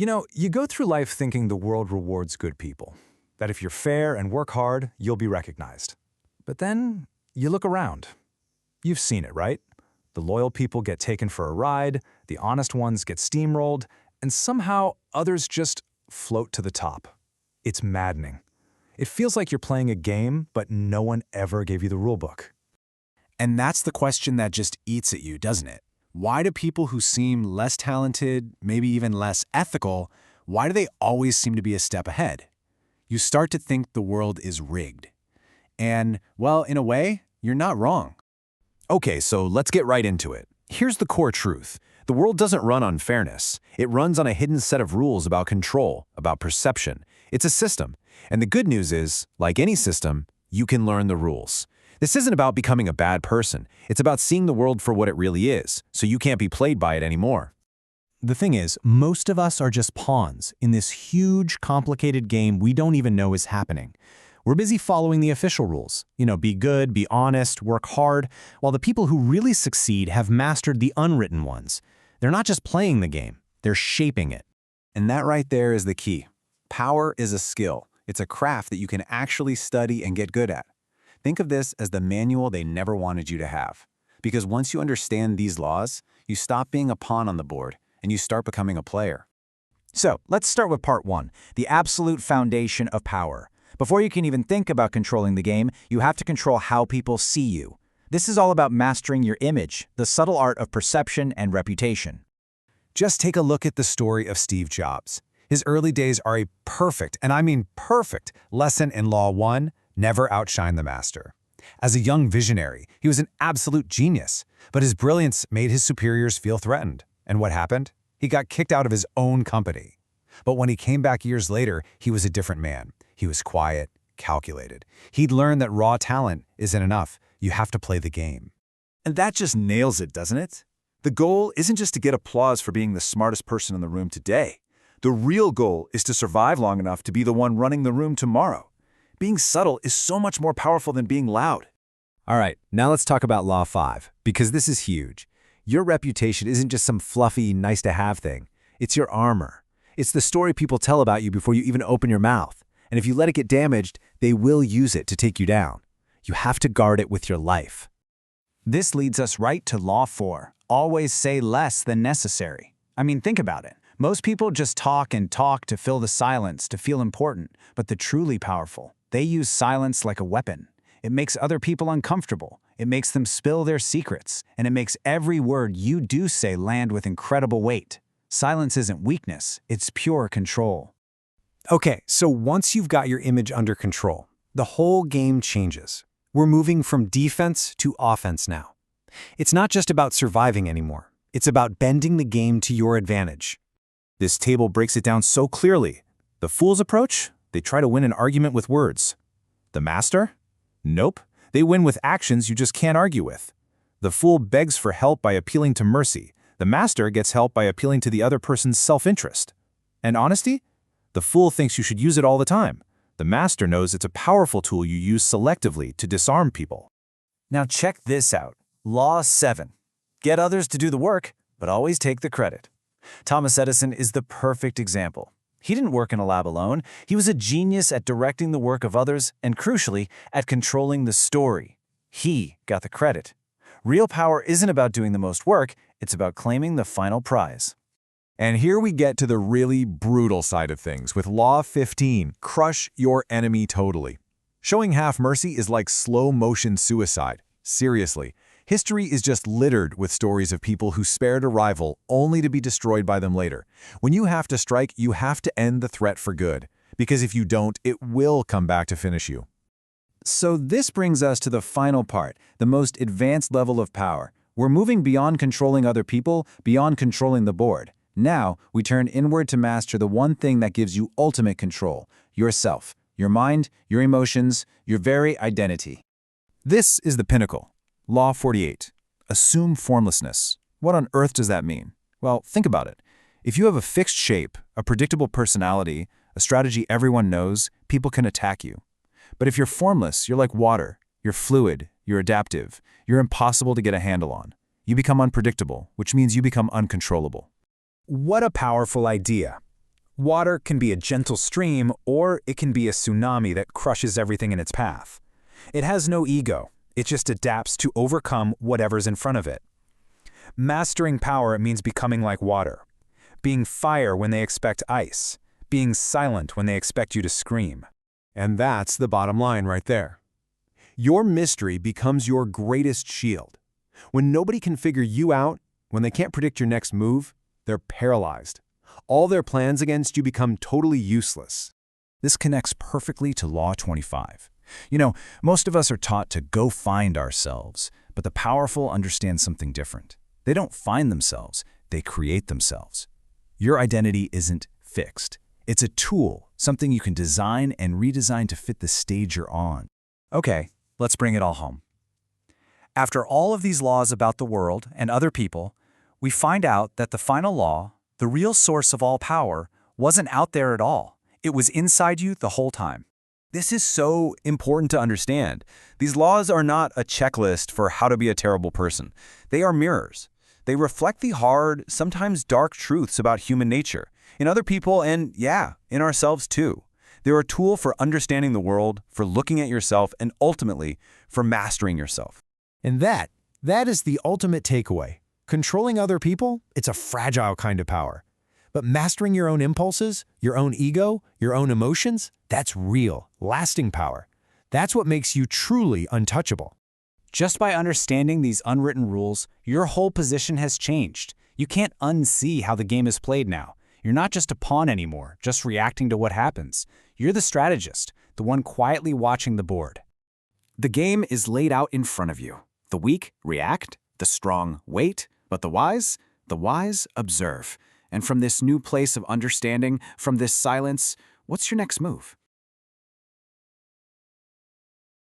You go through life thinking the world rewards good people, that if you're fair and work hard, you'll be recognized. But then you look around. You've seen it, right? The loyal people get taken for a ride, the honest ones get steamrolled, and somehow others just float to the top. It's maddening. It feels like you're playing a game, but no one ever gave you the rulebook. And that's the question that just eats at you, doesn't it? Why do people who seem less talented, maybe even less ethical, why do they always seem to be a step ahead? You start to think the world is rigged. And, well, in a way, you're not wrong. Okay, so let's get right into it. Here's the core truth. The world doesn't run on fairness. It runs on a hidden set of rules about control, about perception. It's a system. And the good news is, like any system, you can learn the rules. This isn't about becoming a bad person. It's about seeing the world for what it really is, so you can't be played by it anymore. The thing is, most of us are just pawns in this huge, complicated game we don't even know is happening. We're busy following the official rules. Be good, be honest, work hard, while the people who really succeed have mastered the unwritten ones. They're not just playing the game, they're shaping it. And that right there is the key. Power is a skill. It's a craft that you can actually study and get good at. Think of this as the manual they never wanted you to have. Because once you understand these laws, you stop being a pawn on the board and you start becoming a player. So, let's start with part 1, the absolute foundation of power. Before you can even think about controlling the game, you have to control how people see you. This is all about mastering your image, the subtle art of perception and reputation. Just take a look at the story of Steve Jobs. His early days are a perfect, and I mean perfect, lesson in Law 1, never outshine the master. As a young visionary, he was an absolute genius, but his brilliance made his superiors feel threatened. And what happened? He got kicked out of his own company. But when he came back years later, he was a different man. He was quiet, calculated. He'd learned that raw talent isn't enough. You have to play the game. And that just nails it, doesn't it? The goal isn't just to get applause for being the smartest person in the room today. The real goal is to survive long enough to be the one running the room tomorrow. Being subtle is so much more powerful than being loud. All right, now let's talk about Law 5, because this is huge. Your reputation isn't just some fluffy, nice-to-have thing. It's your armor. It's the story people tell about you before you even open your mouth. And if you let it get damaged, they will use it to take you down. You have to guard it with your life. This leads us right to Law 4. Always say less than necessary. I mean, think about it. Most people just talk and talk to fill the silence, to feel important. But the truly powerful, they use silence like a weapon. It makes other people uncomfortable. It makes them spill their secrets. And it makes every word you do say land with incredible weight. Silence isn't weakness, it's pure control. Okay, so once you've got your image under control, the whole game changes. We're moving from defense to offense now. It's not just about surviving anymore. It's about bending the game to your advantage. This table breaks it down so clearly. The fool's approach? They try to win an argument with words. The master? Nope. They win with actions you just can't argue with. The fool begs for help by appealing to mercy. The master gets help by appealing to the other person's self-interest. And honesty? The fool thinks you should use it all the time. The master knows it's a powerful tool you use selectively to disarm people. Now check this out. Law 7. Get others to do the work, but always take the credit. Thomas Edison is the perfect example. He didn't work in a lab alone. He was a genius at directing the work of others and, crucially, at controlling the story. He got the credit. Real power isn't about doing the most work, it's about claiming the final prize. And here we get to the really brutal side of things with Law 15, crush your enemy totally. Showing half mercy is like slow-motion suicide. Seriously, history is just littered with stories of people who spared a rival only to be destroyed by them later. When you have to strike, you have to end the threat for good, because if you don't, it will come back to finish you. So this brings us to the final part, the most advanced level of power. We're moving beyond controlling other people, beyond controlling the board. Now, we turn inward to master the one thing that gives you ultimate control, yourself, your mind, your emotions, your very identity. This is the pinnacle. Law 48. Assume formlessness. What on earth does that mean? Well, think about it. If you have a fixed shape, a predictable personality, a strategy everyone knows, people can attack you. But if you're formless, you're like water. You're fluid, you're adaptive, you're impossible to get a handle on. You become unpredictable, which means you become uncontrollable. What a powerful idea. Water can be a gentle stream, or it can be a tsunami that crushes everything in its path. It has no ego. It just adapts to overcome whatever's in front of it. Mastering power means becoming like water, being fire when they expect ice, being silent when they expect you to scream. And that's the bottom line right there. Your mystery becomes your greatest shield. When nobody can figure you out, when they can't predict your next move, they're paralyzed. All their plans against you become totally useless. This connects perfectly to Law 25. You know, most of us are taught to go find ourselves, but the powerful understand something different. They don't find themselves, they create themselves. Your identity isn't fixed. It's a tool, something you can design and redesign to fit the stage you're on. Okay, let's bring it all home. After all of these laws about the world and other people, we find out that the final law, the real source of all power, wasn't out there at all. It was inside you the whole time. This is so important to understand. These laws are not a checklist for how to be a terrible person. They are mirrors. They reflect the hard, sometimes dark truths about human nature, in other people and, yeah, in ourselves too. They're a tool for understanding the world, for looking at yourself, and ultimately, for mastering yourself. And that is the ultimate takeaway. Controlling other people, it's a fragile kind of power. But mastering your own impulses, your own ego, your own emotions, that's real, lasting power. That's what makes you truly untouchable. Just by understanding these unwritten rules, your whole position has changed. You can't unsee how the game is played now. You're not just a pawn anymore, just reacting to what happens. You're the strategist, the one quietly watching the board. The game is laid out in front of you. The weak react, the strong wait, but the wise observe. And from this new place of understanding, from this silence, what's your next move?